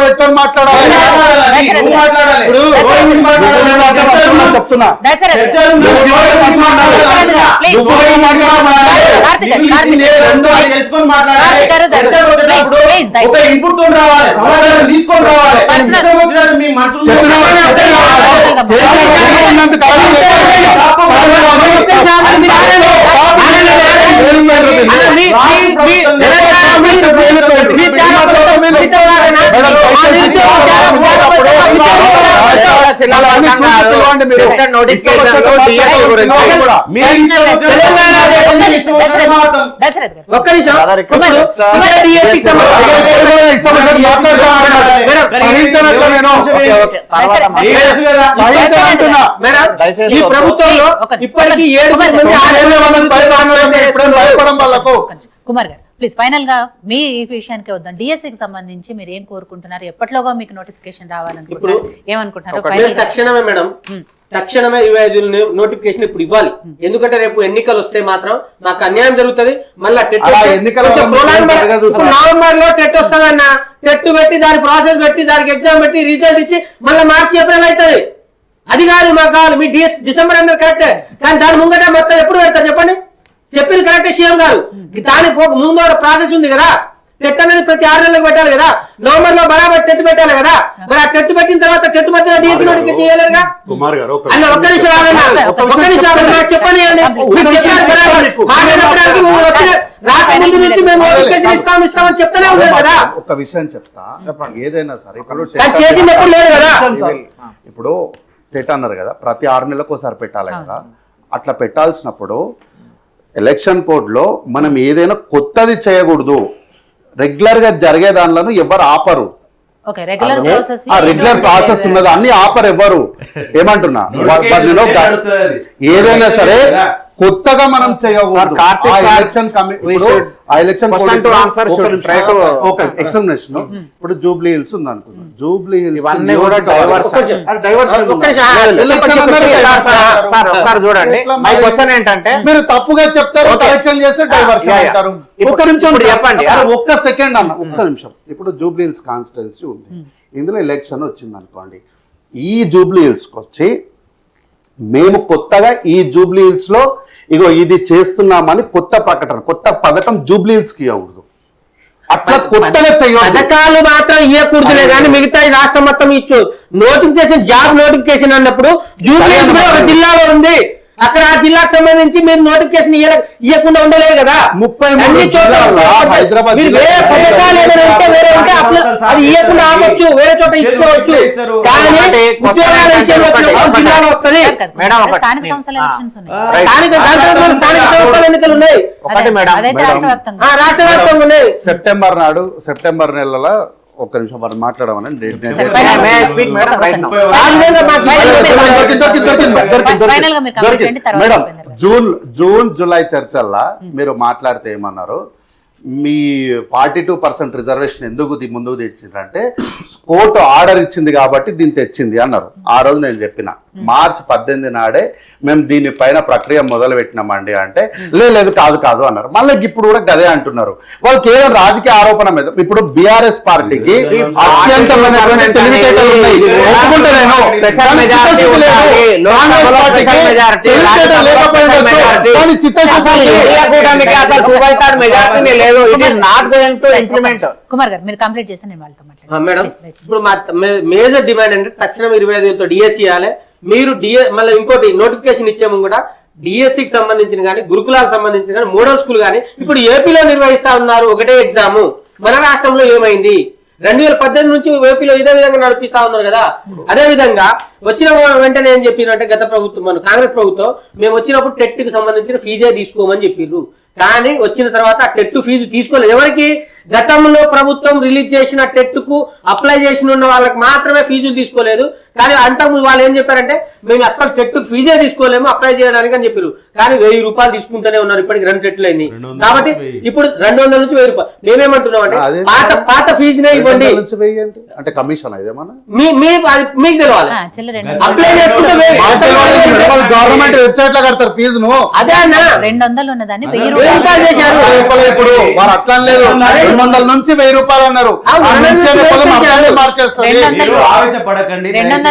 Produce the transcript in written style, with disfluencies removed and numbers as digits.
పెట్టుకొని మాట్లాడాలి. చెప్తున్నా ఇన్పుట్ రావాలి, సమాధానం తీసుకొని రావాలి. ఈ ప్రభుత్వంలో ఇప్పటికీ 7 మంది కుమార్ గారు ప్లీజ్ ఫైనల్ గా మీ ఈ విషయానికి వద్దాం. డిఎస్సికి సంబంధించి మీరు ఏం కోరుకుంటున్నారు, ఎప్పటిలోగా మీకు నోటిఫికేషన్ రావాలనుకుంటున్నారు, ఏమనుకుంటున్నారు? తక్షణమే మేడం, తక్షణమే 25 నోటిఫికేషన్ ఇప్పుడు ఇవ్వాలి. ఎందుకంటే రేపు ఎన్నికలు వస్తే మాత్రం మాకు అన్యాయం జరుగుతుంది. మళ్ళీ నవంబర్ లో టెట్ వస్తుందన్న, టెట్ పెట్టి దాని ప్రాసెస్ పెట్టి దానికి ఎగ్జామ్ పెట్టి రిజల్ట్ ఇచ్చి మళ్ళీ మార్చి ఏప్రిల్ అవుతుంది. అది కాదు మాకు కావాలి. మీ డిసెంబర్ అన్నారు కరెక్టే, కానీ దాని ముంగట మొత్తం ఎప్పుడు పెడతారు చెప్పండి? చెప్పింది కరెక్టే సీఎం గారు. దాని ముందు ప్రాసెస్ ఉంది కదా. టెట్ అనేది ప్రతి 6 నెలలకు పెట్టాలి కదా. నవంబర్ లో బరాబర్ టెట్ పెట్టాలి కదా. మరి ఆ టెట్ పెట్టిన తర్వాత టెట్ మధ్యలో డిఎస్సీ నోటిఫికేషన్ చేయలేరుగా అన్న. ఒక్క నిమిషం చెప్పని రాత్రి ముందు నుంచి మేము నోటిఫికేషన్ ఇస్తామని చెప్తానే ఉన్నారు కదా. ఒక విషయం చెప్తా, ఏదైనా సరే ఇప్పుడు చేసింది ఎప్పుడు లేదు కదా. ఇప్పుడు టెట్ అన్నారు కదా, ప్రతి 6 నెలలకు ఒకసారి పెట్టాలి కదా. అట్లా పెట్టాల్సినప్పుడు ఎలక్షన్ కోడ్ లో మనం ఏదైనా కొత్తది చేయకూడదు. రెగ్యులర్ గా జరిగే దానిలను ఎవరు ఆపరు. రెగ్యులర్ ప్రాసెస్ ఉన్నది అన్ని ఆపరు ఎవరు. ఏమంటున్నా, ఏదైనా సరే కొత్తగా మనం చేయకూడదు. ఎగ్జామినేషన్ ఇప్పుడు జూబ్లీ హిల్స్ ఉంది అనుకున్నాం. జూబ్లీ హిల్స్ చూడండి, మై క్వశ్చన్ ఏంటంటే మీరు తప్పుగా చెప్తారు, కరెక్షన్ చేస్తే డైవర్షన్ అంటారు. ఒక్క నిమిషం చెప్పండి, ఒక్క సెకండ్ అన్న, ఒక్క నిమిషం. ఇప్పుడు జూబ్లీ హిల్స్ కాన్స్టిట్యున్సీ ఉంది, ఇందులో ఎలక్షన్ వచ్చింది అనుకోండి. ఈ జూబ్లీ హిల్స్ కి వచ్చి మేము కొత్తగా ఈ జూబ్లీ హిల్స్ లో ఇగో ఇది చేస్తున్నామని కొత్త ప్రకటన, కొత్త పథకం జూబ్లీ హిల్స్ కి ఇవ్వకూడదు. అట్లా కొత్తగా పథకాలు మాత్రం ఇవ్వకూడదులే కానీ మిగతా రాష్ట్రం మొత్తం ఇచ్చు. నోటిఫికేషన్, జాబ్ నోటిఫికేషన్ అన్నప్పుడు జూబ్లీ హిల్స్ కూడా ఒక జిల్లాలో ఉంది. అక్కడ ఆ జిల్లాకు సంబంధించి మీరు నోటిఫికేషన్ ఇవ్వకుండా ఉండలేదు కదా. 33 జిల్లాల్లో హైదరాబాద్ వేరే పథకాలు ఏమైనా ఉంటే వేరే ఉంటే అది ఇవ్వకుండా ఆపొచ్చు, వేరే చోట ఇచ్చుకోవచ్చు. కానీ ఉద్యోగాల విషయంలో జిల్లాలో వస్తుంది. స్థానిక సంస్థల ఎన్నికలు ఉన్నాయి, రాష్ట్ర వ్యాప్తంగా ఉన్నాయి. సెప్టెంబర్ నెలలో ఒక్క నిమిషం మనం మాట్లాడమని మేడం. జూన్ జూలై చర్చల్లో మీరు మాట్లాడితే ఏమన్నారు, మీ 42% రిజర్వేషన్ ఎందుకు ముందుకు తెచ్చిందంటే కోర్టు ఆర్డర్ ఇచ్చింది కాబట్టి దీన్ని తెచ్చింది అన్నారు. ఆ రోజు నేను చెప్పిన మార్చి 18 నాడే మేము దీనిపైన ప్రక్రియ మొదలు పెట్టినామండి అంటే లేదు కాదు అన్నారు. మళ్ళీ ఇప్పుడు కూడా గదే అంటున్నారు. వాళ్ళు కేవలం రాజకీయ ఆరోపణ మీద. ఇప్పుడు బీఆర్ఎస్ పార్టీకి అత్యంతమైనటువంటి తెలివితేటలు ఉన్నాయి, ఒప్పుకుంటారేమో. కుమార్ గారు మీరు కంప్లీట్ చేస్తే నేను వాళ్ళతో మాట్లాడతాను. మేడం, ఇప్పుడు మా మేజర్ డిమాండ్ అంటే తక్షణం 25,000తో డిఎస్సీ ఇవ్వాలి. మీరు మళ్ళీ ఇంకోటి నోటిఫికేషన్ ఇచ్చేమో కూడా డిఎస్సికి సంబంధించిన కానీ గురుకులాలకు సంబంధించిన కానీ మోడల్ స్కూల్ కానీ ఇప్పుడు ఏపీలో నిర్వహిస్తా ఉన్నారు ఒకటే ఎగ్జామ్. మన రాష్ట్రంలో ఏమైంది? 2018 నుంచి ఏపీలో ఇదే విధంగా నడిపిస్తా ఉన్నారు కదా. అదే విధంగా వచ్చిన వెంటనే ఏం చెప్పినంటే గత ప్రభుత్వం, మన కాంగ్రెస్ ప్రభుత్వం, మేము వచ్చినప్పుడు టెట్ కి సంబంధించిన ఫీజే తీసుకోమని చెప్పిర్రు. కానీ వచ్చిన తర్వాత ఆ టెట్ ఫీజు తీసుకోలేదు. ఎవరికి? గతంలో ప్రభుత్వం రిలీజ్ చేసిన టెట్ కు అప్లై చేసిన ఉన్న వాళ్ళకి మాత్రమే ఫీజులు తీసుకోలేదు. కానీ అంతకుముందు వాళ్ళు ఏం చెప్పారంటే మేము అసలు టెట్ ఫీజే తీసుకోలేము అప్లై చేయడానికి అని చెప్పారు. కానీ 1000 రూపాయలు తీసుకుంటూనే ఉన్నారు. ఇప్పటికి 2 టెట్లు అయింది కాబట్టి ఇప్పుడు 200 నుంచి 1000 రూపాయలు. మేమేమంటున్నాం అంటే పాత ఫీజునే ఇవ్వండి అంటే కమిషన్ మీకు తెలవాలి. అప్లై చేసుకుంటే గవర్నమెంట్ వెబ్సైట్ లో కడతారు ఫీజును. అదే అన్న 200 ఉన్నదాన్ని 1000 రూపాయలు చేశారు. ఇప్పుడు వారు అట్లా లేదు, 200 నుంచి 1000 రూపాయలు అన్నారు. ఆ, ఆ నుంచి అనే పదం అర్థాన్ని మార్చేస్తుంది. 200 మీరు ఆవేశపడకండి. 200